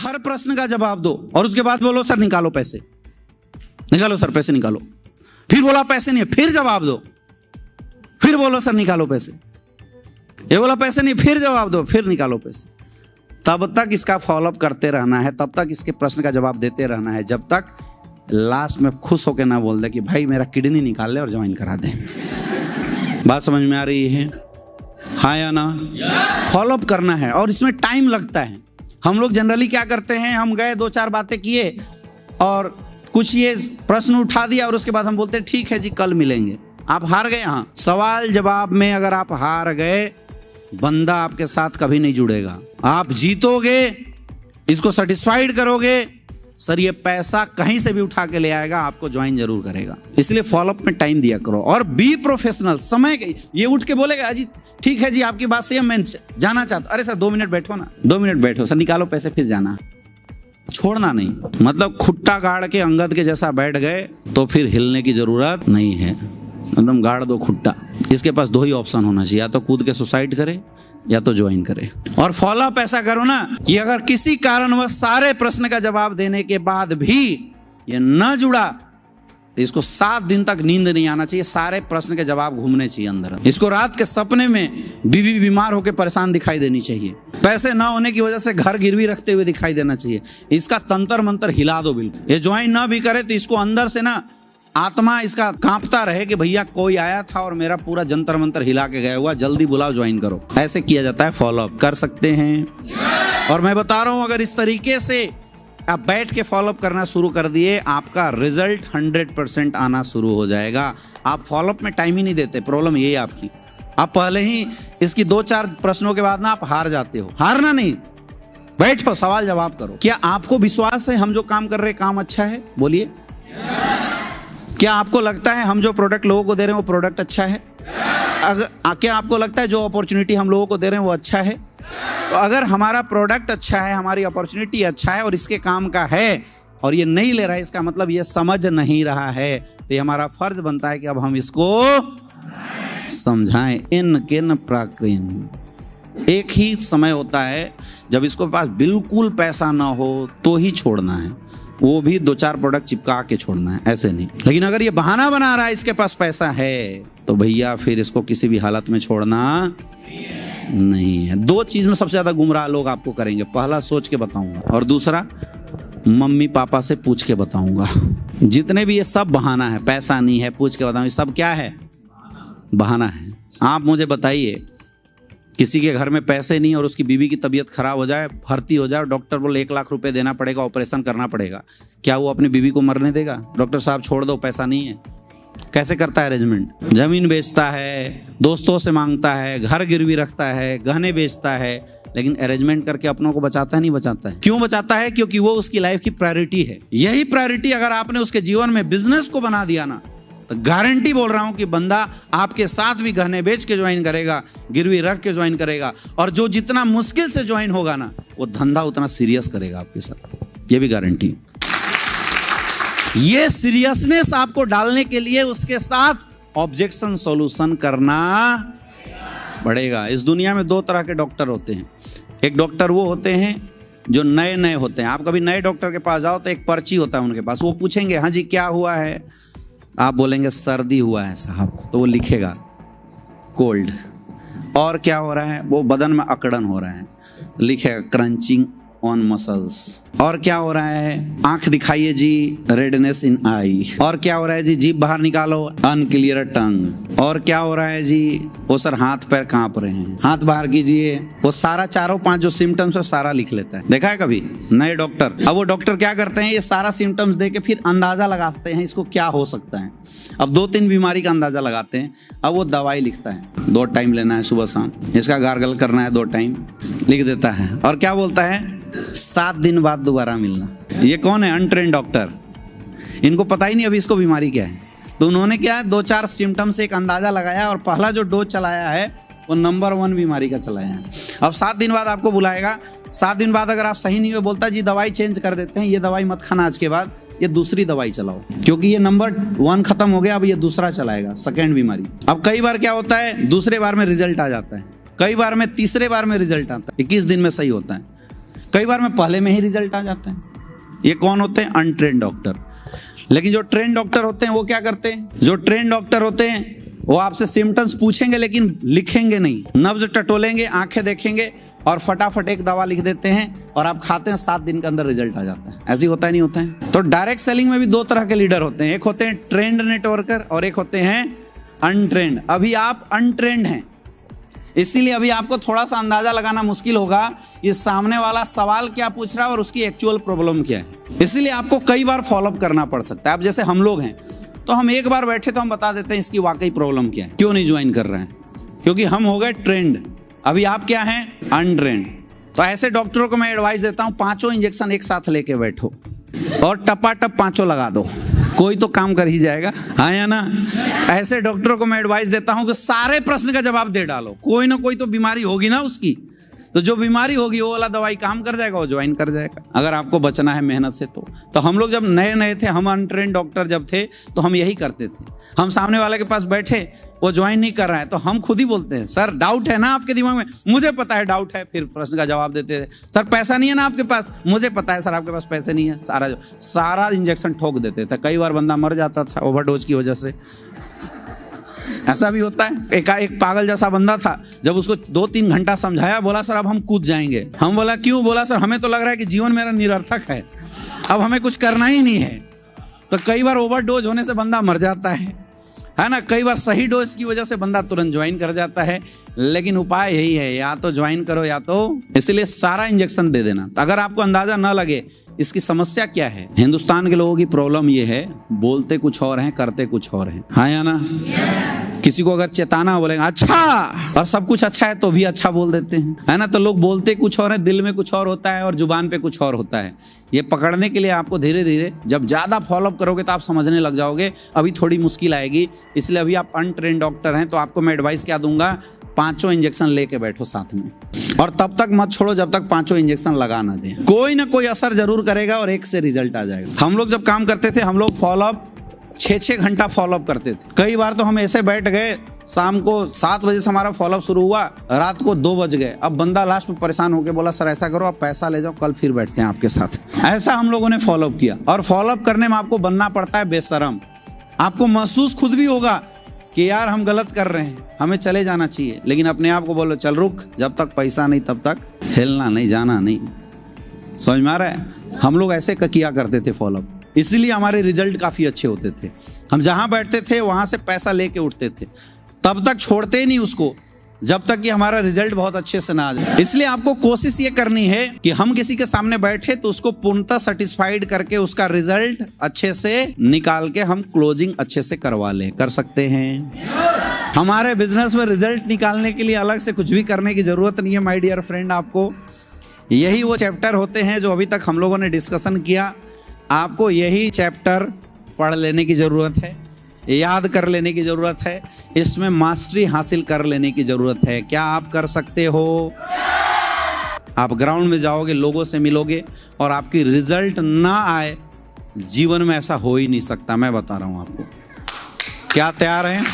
हर प्रश्न का जवाब दो और उसके बाद बोलो सर निकालो पैसे, निकालो सर पैसे निकालो। फिर बोला पैसे नहीं है, फिर जवाब दो, फिर बोलो सर निकालो पैसे। ये बोला पैसे नहीं, फिर जवाब दो, फिर निकालो पैसे। तब तक इसका फॉलोअप करते रहना है, तब तक इसके प्रश्न का जवाब देते रहना है, जब तक लास्ट में खुश होकर ना बोल दे कि भाई मेरा किडनी निकाल ले और ज्वाइन करा दे। बात समझ में आ रही है? हाँ या ना? फॉलोअप करना है और इसमें टाइम लगता है। हम लोग जनरली क्या करते हैं, हम गए 2-4 बातें किए और कुछ ये प्रश्न उठा दिया और उसके बाद हम बोलते हैं ठीक है जी कल मिलेंगे। आप हार गए। हाँ, सवाल जवाब में अगर आप हार गए, बंदा आपके साथ कभी नहीं जुड़ेगा। आप जीतोगे, इसको सेटिस्फाइड करोगे, सर ये पैसा कहीं से भी उठा के ले आएगा, आपको ज्वाइन जरूर करेगा। इसलिए फॉलोअप में टाइम दिया करो और बी प्रोफेशनल। समय ये उठ के बोलेगा अजी ठीक है जी आपकी बात सही है, मैं जाना चाहता हूं। अरे सर 2 मिनट बैठो ना, 2 मिनट बैठो सर, निकालो पैसे फिर जाना, छोड़ना नहीं। मतलब खुट्टा गाड़ के अंगद के जैसा बैठ गए तो फिर हिलने की जरूरत नहीं है, एकदम गाड़ दो खुट्टा। इसके पास 2 ही ऑप्शन होना चाहिए, या तो कूद के सुसाइड करे या तो ज्वाइन करे। और फॉलोअप ऐसा करो ना कि अगर किसी कारणवश सारे प्रश्न का जवाब देने के बाद भी ये न जुड़ा तो इसको 7 दिन तक नींद नहीं आना चाहिए। सारे प्रश्न के जवाब घूमने चाहिए अंदर। इसको रात के सपने में बीवी बीमार होकर परेशान दिखाई देनी चाहिए, पैसे ना होने की वजह से घर गिरवी रखते हुए दिखाई देना चाहिए। इसका तंत्र मंत्र हिला दो बिल्कुल। ये ज्वाइन ना भी करे तो इसको अंदर से ना आत्मा इसका कांपता रहे कि भैया कोई आया था और मेरा पूरा जंतर मंतर हिला के गया हुआ, जल्दी बुलाओ ज्वाइन करो। ऐसे किया जाता है। फॉलोअप कर सकते हैं। और मैं बता रहा हूं अगर इस तरीके से आप बैठ के फॉलोअप करना शुरू कर दिए, आपका रिजल्ट 100% आना शुरू हो जाएगा। आप फॉलोअप में टाइम ही नहीं देते, प्रॉब्लम ये है आपकी। आप पहले ही इसकी 2-4 प्रश्नों के बाद ना आप हार जाते हो। हारना नहीं, बैठो सवाल जवाब करो। क्या आपको विश्वास है हम जो काम कर रहे हैं काम अच्छा है? बोलिए। क्या आपको लगता है हम जो प्रोडक्ट लोगों को दे रहे हैं वो प्रोडक्ट अच्छा है? क्या आपको लगता है जो अपॉर्चुनिटी हम लोगों को दे रहे हैं वो अच्छा है? तो अगर हमारा प्रोडक्ट अच्छा है, हमारी अपॉर्चुनिटी अच्छा है और इसके काम का है और ये नहीं ले रहा है, इसका मतलब ये समझ नहीं रहा है, तो ये हमारा फर्ज बनता है कि अब हम इसको समझाएं। इन किन प्राकृन। एक ही समय होता है जब इसको पास बिल्कुल पैसा ना हो तो ही छोड़ना है, वो भी 2-4 प्रोडक्ट चिपका के छोड़ना है, ऐसे नहीं। लेकिन अगर ये बहाना बना रहा है इसके पास पैसा है तो भैया फिर इसको किसी भी हालत में छोड़ना नहीं है। 2 चीज में सबसे ज्यादा गुमराह लोग आपको करेंगे। पहला सोच के बताऊंगा और दूसरा मम्मी पापा से पूछ के बताऊंगा। जितने भी ये सब बहाना है, पैसा नहीं है, पूछ के बताऊंगा, सब क्या है? बहाना है। आप मुझे बताइए किसी के घर में पैसे नहीं और उसकी बीवी की तबीयत खराब हो जाए, भर्ती हो जाए, डॉक्टर बोले 1 लाख रुपए देना पड़ेगा, ऑपरेशन करना पड़ेगा, क्या वो अपनी बीवी को मरने देगा? डॉक्टर साहब छोड़ दो, पैसा नहीं है। कैसे करता है अरेंजमेंट? जमीन बेचता है, दोस्तों से मांगता है, घर गिरवी रखता है, गहने बेचता है, लेकिन अरेंजमेंट करके अपनों को बचाता है? नहीं बचाता है। क्यों बचाता है? क्योंकि वो उसकी लाइफ की प्रायोरिटी है। यही प्रायोरिटी अगर आपने उसके जीवन में बिजनेस को बना दिया ना, तो गारंटी बोल रहा हूं कि बंदा आपके साथ भी गहने बेच के ज्वाइन करेगा, गिरवी रख के ज्वाइन करेगा, और जो जितना मुश्किल से ज्वाइन होगा ना वो धंधा उतना सीरियस करेगा आपके साथ, ये भी गारंटी। ये सीरियसनेस आपको डालने के लिए उसके साथ ऑब्जेक्शन सॉल्यूशन करना पड़ेगा। इस दुनिया में 2 तरह के डॉक्टर होते हैं। एक डॉक्टर वो होते हैं जो नए नए होते हैं। आप कभी नए डॉक्टर के पास जाओ तो एक पर्ची होता है उनके पास, वो पूछेंगे हाँ जी क्या हुआ है, आप बोलेंगे सर्दी हुआ है साहब, तो वो लिखेगा कोल्ड। और क्या हो रहा है? वो बदन में अकड़न हो रहा है, लिखेगा क्रंचिंग ऑन मसल्स। और क्या हो रहा है? आंख दिखाइए जी, रेडनेस इन आई। और क्या हो रहा है जी? जीभ बाहर निकालो, अनक्लियर टंग। और क्या हो रहा है जी? वो सर हाथ पैर कांप रहे हैं, हाथ बाहर कीजिए। वो सारा 4-5 जो सिम्टम्स है सारा लिख लेता है। देखा है कभी नए डॉक्टर? अब वो डॉक्टर क्या करते हैं, ये सारा सिम्टम्स दे के फिर अंदाजा लगाते हैं इसको क्या हो सकता है। अब 2-3 बीमारी का अंदाजा लगाते हैं। अब वो दवाई लिखता है, 2 टाइम लेना है सुबह शाम, इसका गार्गल करना है 2 टाइम, लिख देता है। और क्या बोलता है? 7 दिन बाद दोबारा मिलना। ये कौन है? Untrained doctor. इनको पता ही नहीं अभी इसको बीमारी क्या है। तो उन्होंने क्या है, 2-4 सिम्टम से एक अंदाजा लगाया और पहला जो डोज चलाया है वो नंबर 1 बीमारी का चलाया है। अब 7 दिन बाद आपको बुलाएगा। 7 दिन बाद अगर आप सही नहीं हुए, बोलता जी दवाई चेंज कर देते हैं, ये दवाई मत खाना आज के बाद, ये दूसरी दवाई चलाओ, क्योंकि ये नंबर 1 खत्म हो गया, अब ये दूसरा चलाएगा, सेकेंड बीमारी। अब कई बार क्या होता है, दूसरे बार में रिजल्ट आ जाता है, कई बार में तीसरे बार में रिजल्ट आता है, 21 दिन में सही होता है। कई बार में पहले में ही रिजल्ट आ जाता है। ये कौन होते हैं? Untrained doctor. लेकिन जो ट्रेन डॉक्टर होते हैं वो क्या करते हैं? जो ट्रेन डॉक्टर होते हैं वो आपसे सिम्टम्स पूछेंगे लेकिन लिखेंगे नहीं, नब्ज टटोलेंगे, आंखें देखेंगे और फटाफट एक दवा लिख देते हैं और आप खाते हैं, 7 दिन के अंदर रिजल्ट आ जाता है। ऐसे ही होता है नहीं होता है? तो डायरेक्ट सेलिंग में भी 2 तरह के लीडर होते हैं, एक होते हैं ट्रेंड नेटवर्कर और एक होते हैं अनट्रेंड। अभी आप अनट्रेंड हैं, इसीलिए अभी आपको थोड़ा सा अंदाजा लगाना मुश्किल होगा ये सामने वाला सवाल क्या पूछ रहा है और उसकी एक्चुअल प्रॉब्लम क्या है। इसीलिए आपको कई बार फॉलोअप करना पड़ सकता है। अब जैसे हम लोग हैं तो हम एक बार बैठे तो हम बता देते हैं इसकी वाकई प्रॉब्लम क्या है, क्यों नहीं ज्वाइन कर रहे हैं, क्योंकि हम हो गए ट्रेंड। अभी आप क्या हैं? अनट्रेंड। तो ऐसे डॉक्टरों को मैं एडवाइस देता हूं 5 इंजेक्शन एक साथ लेके बैठो और टपाटप 5 लगा दो, कोई तो काम कर ही जाएगा, हाँ या ना? ऐसे डॉक्टरों को मैं एडवाइस देता हूं कि सारे प्रश्न का जवाब दे डालो, कोई ना कोई तो बीमारी होगी ना उसकी, तो जो बीमारी होगी वो वाला दवाई काम कर जाएगा, वो ज्वाइन कर जाएगा, अगर आपको बचना है मेहनत से। तो हम लोग जब नए नए थे, हम अनट्रेंड डॉक्टर जब थे तो हम यही करते थे। हम सामने वाले के पास बैठे, वो ज्वाइन नहीं कर रहा है तो हम खुद ही बोलते हैं सर डाउट है ना आपके दिमाग में? मुझे पता है डाउट है। फिर प्रश्न का जवाब देते थे, सर पैसा नहीं है ना आपके पास? मुझे पता है सर आपके पास पैसे नहीं है। सारा इंजेक्शन ठोक देते थे। कई बार बंदा मर जाता था ओवरडोज की वजह से। ऐसा भी होता है। एक पागल जैसा बंदा था, जब उसको 2-3 घंटा समझाया, बोला सर अब हम कूद जाएंगे। हम बोला क्यों? बोला सर हमें तो लग रहा है कि जीवन मेरा निरर्थक है, अब हमें कुछ करना ही नहीं है। तो कई बार ओवरडोज होने से बंदा मर जाता है ना? कई बार सही डोज की वजह से बंदा तुरंत ज्वाइन कर जाता है। लेकिन उपाय यही है, या तो ज्वाइन करो या तो, इसलिए सारा इंजेक्शन दे देना। तो अगर आपको अंदाजा ना लगे इसकी समस्या क्या है, हिंदुस्तान के लोगों की प्रॉब्लम ये है, बोलते कुछ और हैं, करते कुछ और हैं, हाँ या ना? किसी को अगर चेताना बोलेगा अच्छा, और सब कुछ अच्छा है तो भी अच्छा बोल देते हैं, है ना? तो लोग बोलते कुछ और है, दिल में कुछ और होता है और जुबान पे कुछ और होता है। ये पकड़ने के लिए आपको धीरे धीरे जब ज़्यादा फॉलोअप करोगे तो आप समझने लग जाओगे। अभी थोड़ी मुश्किल आएगी, इसलिए अभी आप अनट्रेंड डॉक्टर हैं तो आपको मैं एडवाइस क्या दूंगा, 5 इंजेक्शन लेके बैठो साथ में, और तब तक मत छोड़ो जब तक 5 इंजेक्शन लगा ना दें। कोई ना कोई असर जरूर करेगा और एक से रिजल्ट आ जाएगा। हम लोग जब काम करते थे, हम लोग फॉलोअप 6-6 घंटा फॉलोअप करते थे। कई बार तो हम ऐसे बैठ गए, शाम को 7 बजे से हमारा फॉलोअप शुरू हुआ, रात को 2 बज गए। अब बंदा लास्ट में परेशान होकर बोला सर ऐसा करो आप पैसा ले जाओ, कल फिर बैठते हैं आपके साथ। ऐसा हम लोगों ने फॉलोअप किया। और फॉलोअप करने में आपको बनना पड़ता है बेशरम। आपको महसूस खुद भी होगा कि यार हम गलत कर रहे हैं, हमें चले जाना चाहिए, लेकिन अपने आप को बोलो चल रुक, जब तक पैसा नहीं तब तक हिलना नहीं, जाना नहीं। समझ में आ रहा है? हम लोग ऐसे किया करते थे फॉलोअप, इसीलिए हमारे रिजल्ट काफ़ी अच्छे होते थे। हम जहाँ बैठते थे वहाँ से पैसा लेके उठते थे, तब तक छोड़ते ही नहीं उसको जब तक कि हमारा रिजल्ट बहुत अच्छे से ना आ जाए। इसलिए आपको कोशिश ये करनी है कि हम किसी के सामने बैठे तो उसको पूर्णतः सेटिस्फाइड करके उसका रिजल्ट अच्छे से निकाल के हम क्लोजिंग अच्छे से करवा लें। कर सकते हैं। हमारे बिजनेस में रिजल्ट निकालने के लिए अलग से कुछ भी करने की जरूरत नहीं है माय डियर फ्रेंड। आपको यही वो चैप्टर होते हैं जो अभी तक हम लोगों ने डिस्कशन किया, आपको यही चैप्टर पढ़ लेने की ज़रूरत है, याद कर लेने की ज़रूरत है, इसमें मास्टरी हासिल कर लेने की ज़रूरत है। क्या आप कर सकते हो? आप ग्राउंड में जाओगे, लोगों से मिलोगे और आपकी रिजल्ट ना आए, जीवन में ऐसा हो ही नहीं सकता। मैं बता रहा हूँ आपको। क्या तैयार हैं?